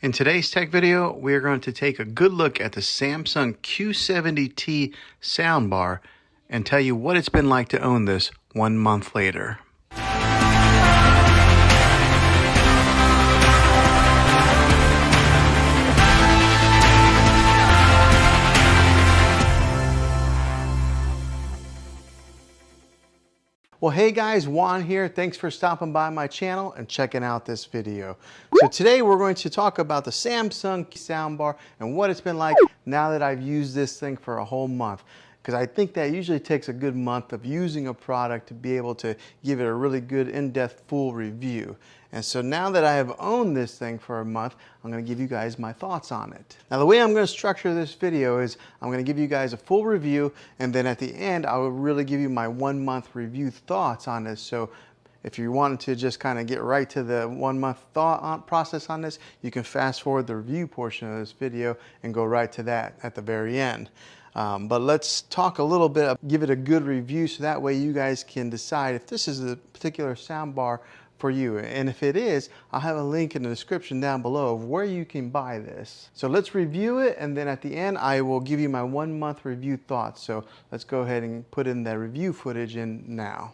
In today's tech video, we are going to take a good look at the Samsung Q70T soundbar and tell you what it's been like to own this 1 month later. Well, hey guys, Juan here. Thanks for stopping by my channel and checking out this video. So today we're going to talk about the Samsung soundbar and what it's been like now that I've used this thing for a whole month. Because I think that usually takes a good month of using a product to be able to give it a really good in-depth full review. And so now that I have owned this thing for a month, I'm going to give you guys my thoughts on it. Now the way I'm going to structure this video is I'm going to give you guys a full review, and then at the end I will really give you my 1 month review thoughts on this. So if you wanted to just kind of get right to the 1 month thought process on this, you can fast forward the review portion of this video and go right to that at the very end. But let's talk a little bit, give it a good review so that way you guys can decide if this is a particular soundbar for you. And if it is, I'll have a link in the description down below of where you can buy this. So let's review it, and then at the end I will give you my 1 month review thoughts. So let's go ahead and put in the review footage in now.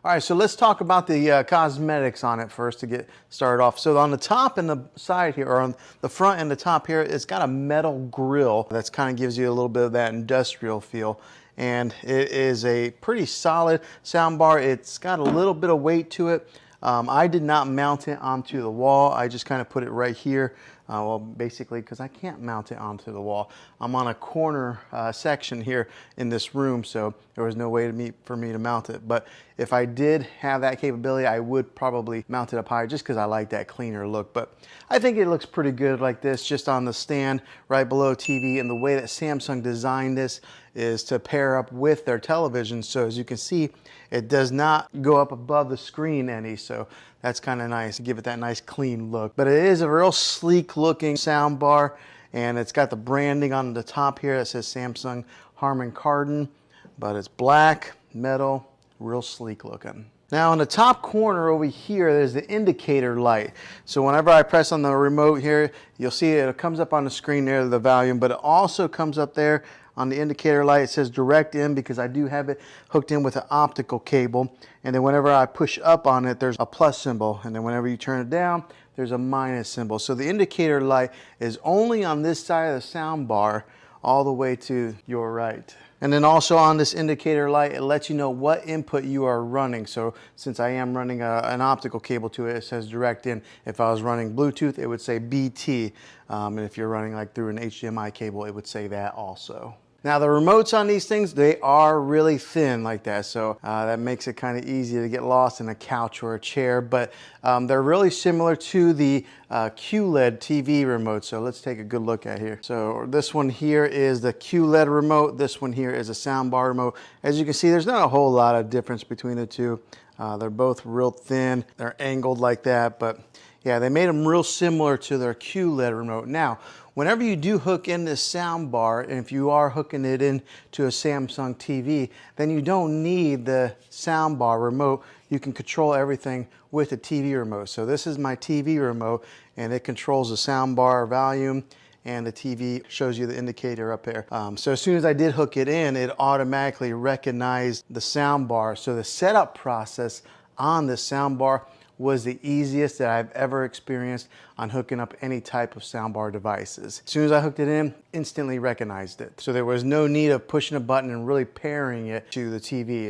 All right, so let's talk about the cosmetics on it first to get started off. So on the top and the side here, or on the front and the top here, it's got a metal grill that's kind of gives you a little bit of that industrial feel. And it is a pretty solid soundbar. It's got a little bit of weight to it. I did not mount it onto the wall. I just kind of put it right here. Well, basically, because I can't mount it onto the wall. I'm on a corner section here in this room, so there was no way for me to mount it. But if I did have that capability, I would probably mount it up higher just because I like that cleaner look. But I think it looks pretty good like this, just on the stand right below TV. And the way that Samsung designed this is to pair up with their television. So as you can see, it does not go up above the screen any. So that's kind of nice, give it that nice clean look. But it is a real sleek looking soundbar, and it's got the branding on the top here that says Samsung Harman Kardon, but it's black, metal, real sleek looking. Now in the top corner over here, there's the indicator light. So whenever I press on the remote here, you'll see it comes up on the screen there, the volume, but it also comes up there on the indicator light. It says direct in because I do have it hooked in with an optical cable. And then whenever I push up on it, there's a plus symbol. And then whenever you turn it down, there's a minus symbol. So the indicator light is only on this side of the soundbar all the way to your right. And then also on this indicator light, it lets you know what input you are running. So since I am running an optical cable to it, it says direct in. If I was running Bluetooth, it would say BT. And if you're running like through an HDMI cable, it would say that also. Now the remotes on these things, they are really thin like that, so that makes it kind of easy to get lost in a couch or a chair, but they're really similar to the QLED TV remote. So let's take a good look at here. So this one here is the QLED remote, this one here is a soundbar remote. As you can see, there's not a whole lot of difference between the two. They're both real thin, they're angled like that, but yeah, they made them real similar to their QLED remote. Now, whenever you do hook in this soundbar, and if you are hooking it into a Samsung TV, then you don't need the soundbar remote. You can control everything with the TV remote. So this is my TV remote, and it controls the soundbar volume, and the TV shows you the indicator up there. So as soon as I did hook it in, it automatically recognized the soundbar. So the setup process on this soundbar was the easiest that I've ever experienced on hooking up any type of soundbar devices. As soon as I hooked it in, instantly recognized it. So there was no need of pushing a button and really pairing it to the TV.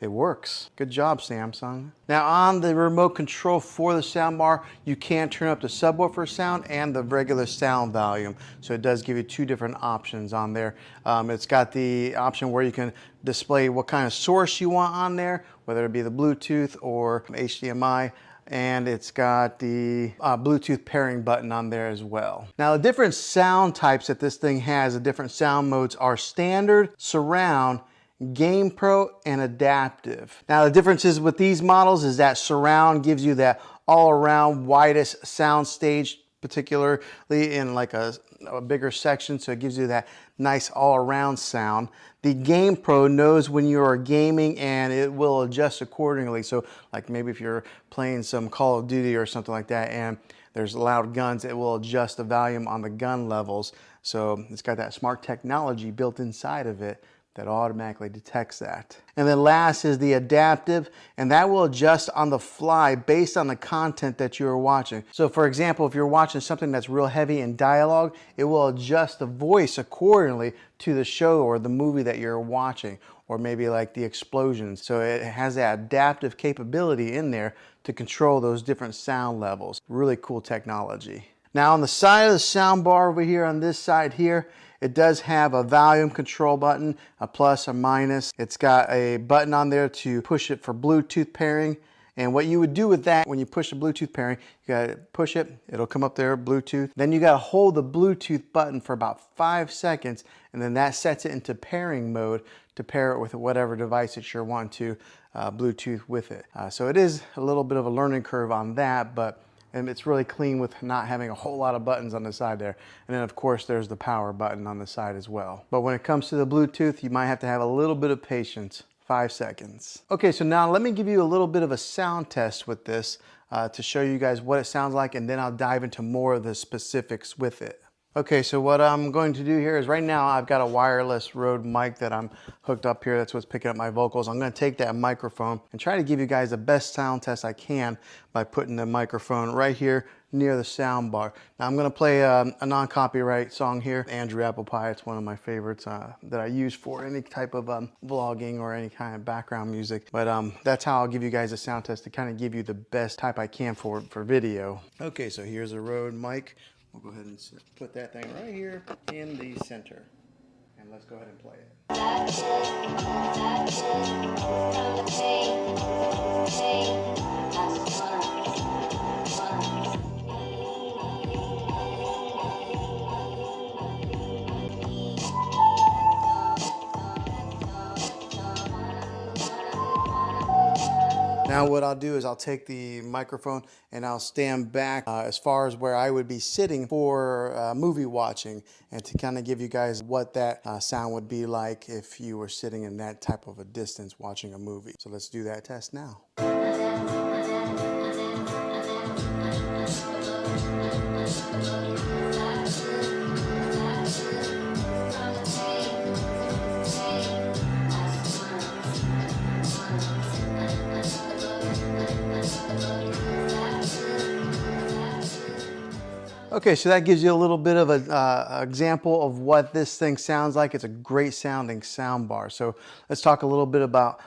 It works. Good job, Samsung. Now on the remote control for the soundbar, you can turn up the subwoofer sound and the regular sound volume. So it does give you two different options on there. It's got the option where you can display what kind of source you want on there, whether it be the Bluetooth or HDMI. And it's got the Bluetooth pairing button on there as well. Now the different sound types that this thing has, the different sound modes are standard, surround, Game Pro, and adaptive. Now the differences with these models is that surround gives you that all around widest sound stage, particularly in like a bigger section, so it gives you that nice all-around sound. The Game Pro knows when you are gaming and it will adjust accordingly. So like maybe if you're playing some Call of Duty or something like that and there's loud guns, it will adjust the volume on the gun levels. So it's got that smart technology built inside of it that automatically detects that. And then last is the adaptive, and that will adjust on the fly based on the content that you're watching. So for example, if you're watching something that's real heavy in dialogue, it will adjust the voice accordingly to the show or the movie that you're watching, or maybe like the explosions. So it has that adaptive capability in there to control those different sound levels. Really cool technology. Now on the side of the sound bar over here, on this side here, it does have a volume control button, a plus, a minus. It's got a button on there to push it for Bluetooth pairing. And what you would do with that, when you push the Bluetooth pairing, you gotta push it, it'll come up there, Bluetooth. Then you gotta hold the Bluetooth button for about 5 seconds, and then that sets it into pairing mode to pair it with whatever device that you're wanting to Bluetooth with it. So it is a little bit of a learning curve on that, but and it's really clean with not having a whole lot of buttons on the side there. And then of course there's the power button on the side as well. But when it comes to the Bluetooth, you might have to have a little bit of patience. 5 seconds. Okay, so now let me give you a little bit of a sound test with this to show you guys what it sounds like, and then I'll dive into more of the specifics with it. Okay, so what I'm going to do here is right now I've got a wireless Rode mic that I'm hooked up here. That's what's picking up my vocals. I'm going to take that microphone and try to give you guys the best sound test I can by putting the microphone right here near the sound bar. Now I'm going to play a non-copyright song here, Andrew Apple Pie. It's one of my favorites that I use for any type of vlogging or any kind of background music. But that's how I'll give you guys a sound test to kind of give you the best type I can for video. Okay, so here's a Rode mic. We'll go ahead and put that thing right here in the center. And let's go ahead and play it. Now what I'll do is I'll take the microphone and I'll stand back as far as where I would be sitting for movie watching, and to kind of give you guys what that sound would be like if you were sitting in that type of a distance watching a movie. So let's do that test now. Okay, so that gives you a little bit of an example of what this thing sounds like. It's a great sounding sound bar. So let's talk a little bit about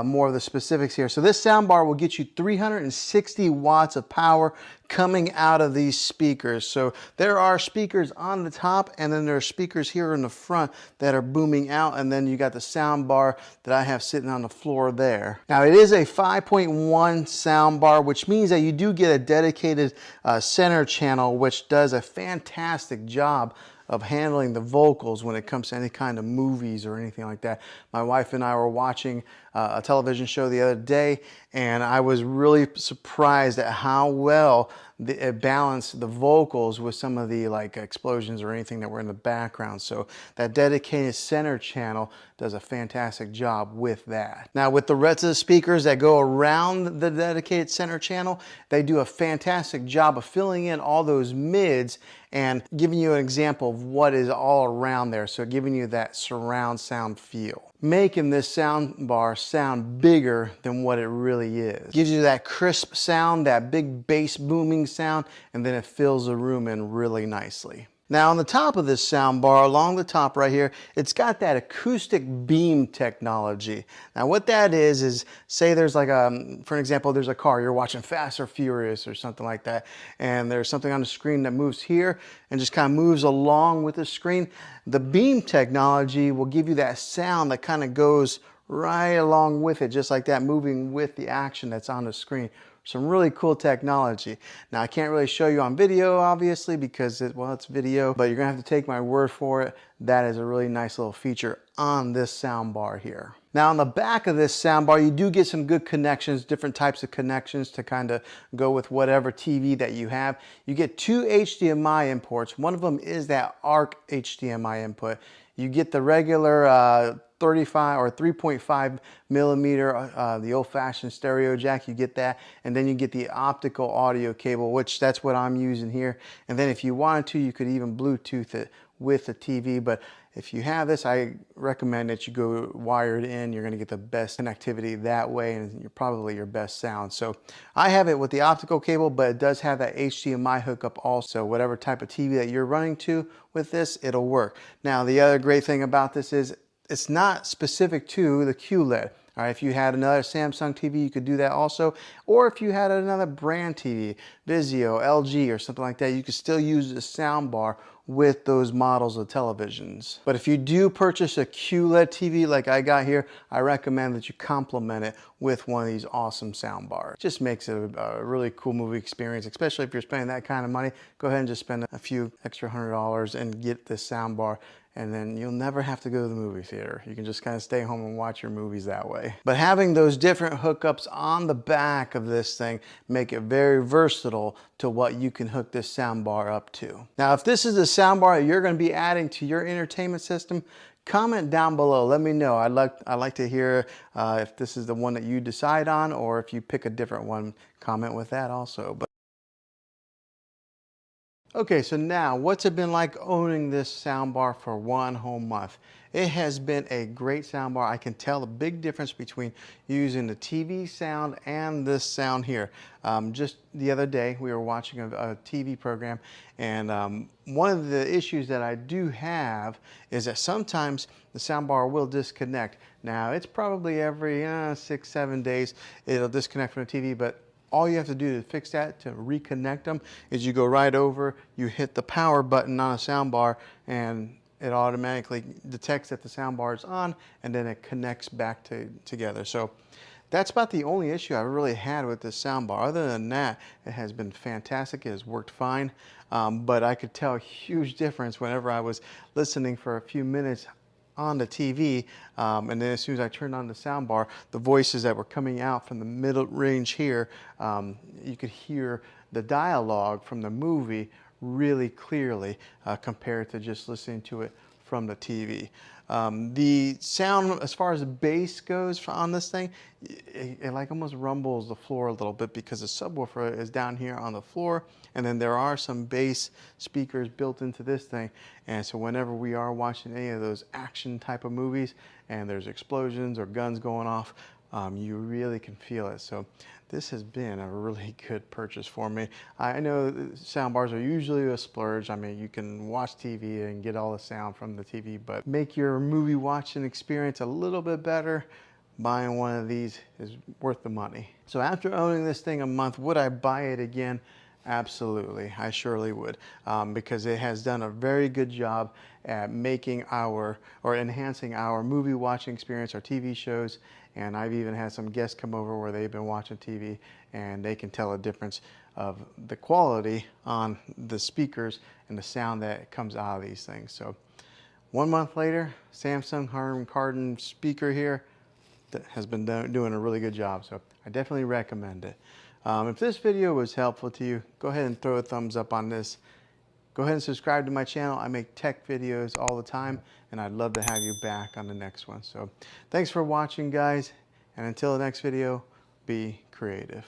more of the specifics here. So this sound bar will get you 360 watts of power coming out of these speakers. So there are speakers on the top, and then there are speakers here in the front that are booming out, and then you got the sound bar that I have sitting on the floor there. Now it is a 5.1 sound bar, which means that you do get a dedicated center channel, which does a fantastic job of handling the vocals when it comes to any kind of movies or anything like that. My wife and I were watching a television show the other day, and I was really surprised at how well it balanced the vocals with some of the like explosions or anything that were in the background. So that dedicated center channel does a fantastic job with that. Now with the rest of the speakers that go around the dedicated center channel, they do a fantastic job of filling in all those mids and giving you an example of what is all around there. So giving you that surround sound feel, making this sound bar sound bigger than what it really is. Gives you that crisp sound, that big bass booming sound, and then it fills the room in really nicely. Now on the top of this sound bar, along the top right here, it's got that acoustic beam technology. Now what that is say there's like for an example, there's a car, you're watching Fast or Furious or something like that, and there's something on the screen that moves here and just kind of moves along with the screen. The beam technology will give you that sound that kind of goes right along with it, just like that, moving with the action that's on the screen. Some really cool technology. Now I can't really show you on video obviously because it's video, but you're gonna have to take my word for it. That is a really nice little feature on this sound bar here. Now on the back of this sound bar, you do get some good connections, different types of connections to kind of go with whatever TV that you have. You get 2 HDMI imports. One of them is that ARC HDMI input. You get the regular 35 or 3.5 millimeter, the old-fashioned stereo jack, you get that, and then you get the optical audio cable, which that's what I'm using here. And then if you wanted to, you could even Bluetooth it with the TV. But if you have this, I recommend that you go wired in. You're going to get the best connectivity that way, and you're probably your best sound. So I have it with the optical cable, but it does have that HDMI hookup also. Whatever type of TV that you're running to with this, it'll work. Now, the other great thing about this is it's not specific to the QLED. All right, if you had another Samsung TV, you could do that also. Or if you had another brand TV, Vizio, LG, or something like that, you could still use the soundbar with those models of televisions. But if you do purchase a QLED TV like I got here, I recommend that you complement it with one of these awesome soundbars. It just makes it a really cool movie experience, especially if you're spending that kind of money. Go ahead and just spend a few extra $100 and get this soundbar, and then you'll never have to go to the movie theater. You can just kind of stay home and watch your movies that way. But having those different hookups on the back of this thing make it very versatile to what you can hook this soundbar up to. Now, if this is a soundbar that you're going to be adding to your entertainment system, comment down below. Let me know. I'd like to hear if this is the one that you decide on, or if you pick a different one, comment with that also. Okay, so now what's it been like owning this soundbar for one whole month? It has been a great soundbar. I can tell the big difference between using the TV sound and this sound here. Just the other day, we were watching a TV program, and one of the issues that I do have is that sometimes the soundbar will disconnect. Now, it's probably every 6-7 days it'll disconnect from the TV, but all you have to do to fix that, to reconnect them, is you go right over, you hit the power button on a soundbar, and it automatically detects that the soundbar is on, and then it connects back together. So that's about the only issue I've really had with this soundbar. Other than that, it has been fantastic. It has worked fine, but I could tell a huge difference whenever I was listening for a few minutes on the TV, and then as soon as I turned on the soundbar, the voices that were coming out from the middle range here, you could hear the dialogue from the movie really clearly compared to just listening to it from the TV. The sound, as far as the bass goes on this thing, it like almost rumbles the floor a little bit because the subwoofer is down here on the floor, and then there are some bass speakers built into this thing. And so whenever we are watching any of those action type of movies and there's explosions or guns going off, you really can feel it. So this has been a really good purchase for me. I know soundbars are usually a splurge. I mean, you can watch TV and get all the sound from the TV, but make your movie watching experience a little bit better, buying one of these is worth the money. So after owning this thing a month, would I buy it again? Absolutely, I surely would, because it has done a very good job at making enhancing our movie watching experience, our TV shows, and I've even had some guests come over where they've been watching TV and they can tell a difference of the quality on the speakers and the sound that comes out of these things. So 1 month later, Samsung Harman Kardon speaker here that has been doing a really good job, so I definitely recommend it. If this video was helpful to you, go ahead and throw a thumbs up on this. Go ahead and subscribe to my channel. I make tech videos all the time, and I'd love to have you back on the next one. So thanks for watching, guys, and until the next video, be creative.